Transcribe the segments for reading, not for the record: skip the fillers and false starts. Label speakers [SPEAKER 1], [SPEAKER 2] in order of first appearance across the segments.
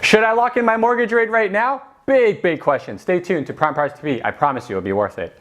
[SPEAKER 1] Should I lock in my mortgage rate right now? Big question. Stay tuned to Prime Price TV. I promise you it'll be worth it.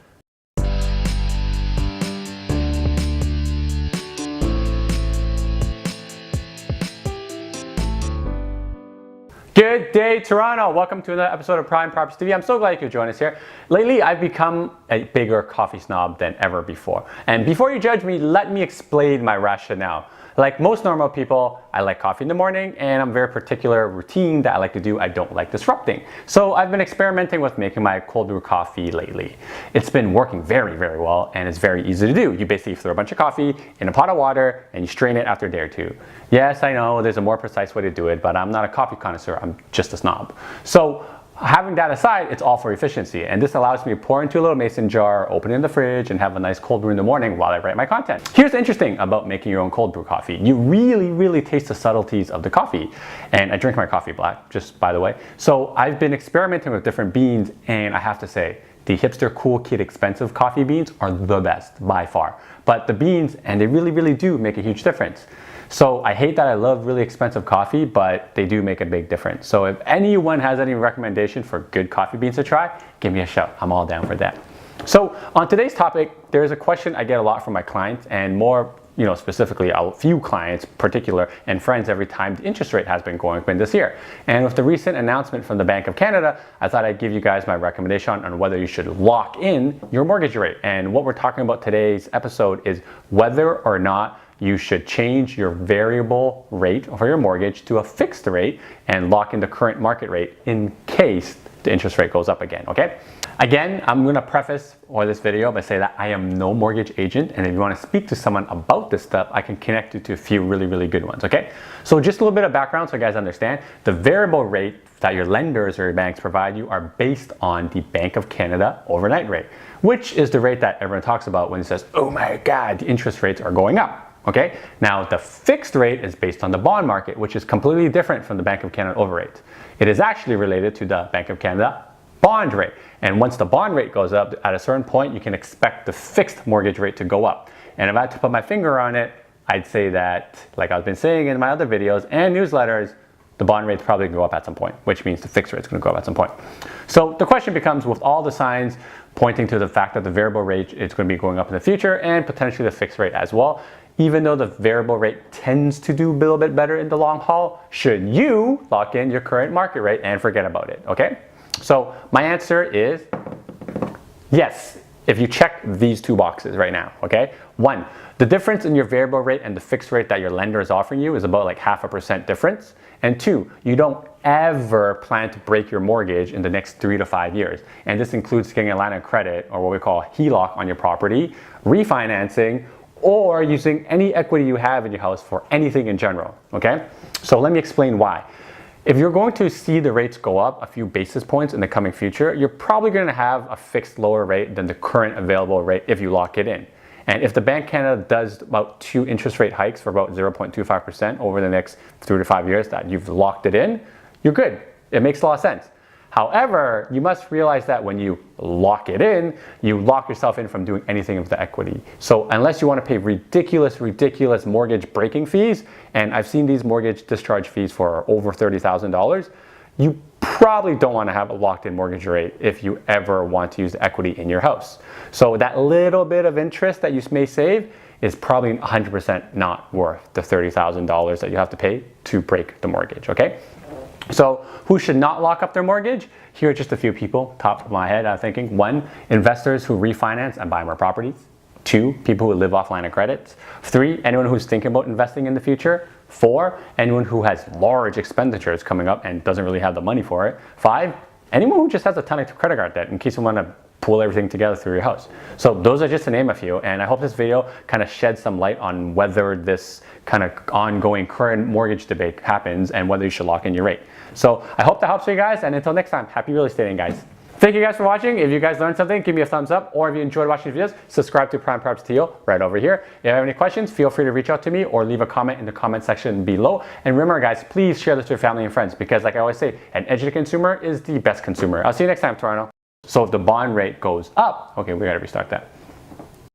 [SPEAKER 1] Good day, Toronto. Welcome to another episode of Prime Properties TV. I'm so glad you could join us here. Lately, I've become a bigger coffee snob than ever before. And before you judge me, let me explain my rationale. Like most normal people, I like coffee in the morning, and I'm very particular routine that I like to do. I don't like disrupting. So I've been experimenting with making my cold brew coffee lately. It's been working very well, and it's very easy to do. You basically throw a bunch of coffee in a pot of water, and you strain it after a day or two. Yes, I know there's a more precise way to do it, but I'm not a coffee connoisseur. I'm just a snob. So having that aside, it's all for efficiency, and this allows me to pour into a little mason jar, open it in the fridge, and have a nice cold brew in the morning while I write my content. Here's the interesting about making your own cold brew coffee. You really taste the subtleties of the coffee. And I drink my coffee black, just by the way. So I've been experimenting with different beans, and I have to say, the hipster, cool kid, expensive coffee beans are the best by far. But the beans, and they really do make a huge difference. So I hate that I love really expensive coffee, but they do make a big difference. So if anyone has any recommendation for good coffee beans to try, give me a shout. I'm all down for that. So on today's topic, there's a question I get a lot from my clients, and more, specifically a few clients particular and friends every time the interest rate has been going up this year. And with the recent announcement from the Bank of Canada, I thought I'd give you guys my recommendation on whether you should lock in your mortgage rate. And what we're talking about today's episode is whether or not you should change your variable rate for your mortgage to a fixed rate and lock in the current market rate in case the interest rate goes up again, okay? Again, I'm gonna preface this video by saying that I am no mortgage agent, and if you wanna speak to someone about this stuff, I can connect you to a few really good ones, okay? So just a little bit of background so you guys understand. The variable rate that your lenders or your banks provide you are based on the Bank of Canada overnight rate, which is the rate that everyone talks about when it says, oh my God, the interest rates are going up. Okay, now the fixed rate is based on the bond market, which is completely different from the Bank of Canada over rate. It is actually related to the Bank of Canada bond rate. And once the bond rate goes up, at a certain point, you can expect the fixed mortgage rate to go up. And if I had to put my finger on it, I'd say that, like I've been saying in my other videos and newsletters, the bond rate's probably gonna go up at some point, which means the fixed rate's gonna go up at some point. So the question becomes, with all the signs pointing to the fact that the variable rate is gonna be going up in the future and potentially the fixed rate as well, even though the variable rate tends to do a little bit better in the long haul, should you lock in your current market rate and forget about it, okay? So my answer is yes, if you check these two boxes right now, okay? One, the difference in your variable rate and the fixed rate that your lender is offering you is about like 0.5% difference. And two, you don't ever plan to break your mortgage in the next 3 to 5 years. And this includes getting a line of credit, or what we call HELOC, on your property, refinancing, or using any equity you have in your house for anything in general, okay? So let me explain why. If you're going to see the rates go up a few basis points in the coming future, you're probably going to have a fixed lower rate than the current available rate if you lock it in. And if the Bank of Canada does about 2 interest rate hikes for about 0.25% over the next 3 to 5 years that you've locked it in, you're good. It makes a lot of sense. However, you must realize that when you lock it in, you lock yourself in from doing anything with the equity. So unless you want to pay ridiculous mortgage breaking fees, and I've seen these mortgage discharge fees for over $30,000, you probably don't want to have a locked-in mortgage rate if you ever want to use the equity in your house. So that little bit of interest that you may save is probably 100% not worth the $30,000 that you have to pay to break the mortgage, okay? So who should not lock up their mortgage? Here are just a few people, top of my head, I'm thinking. 1, investors who refinance and buy more properties. 2, people who live off line of credit. 3, anyone who's thinking about investing in the future. 4, anyone who has large expenditures coming up and doesn't really have the money for it. 5, anyone who just has a ton of credit card debt in case you want to pull everything together through your house. So those are just to name a few, and I hope this video kind of sheds some light on whether this kind of ongoing current mortgage debate happens and whether you should lock in your rate. So I hope that helps you guys, and until next time, happy real estating, guys. Thank you guys for watching. If you guys learned something, give me a thumbs up, or if you enjoyed watching these videos, subscribe to Prime Properties TV right over here. If you have any questions, feel free to reach out to me or leave a comment in the comment section below. And remember, guys, please share this with your family and friends, because like I always say, an educated consumer is the best consumer. I'll see you next time, Toronto. So if the bond rate goes up, okay, we gotta restart that.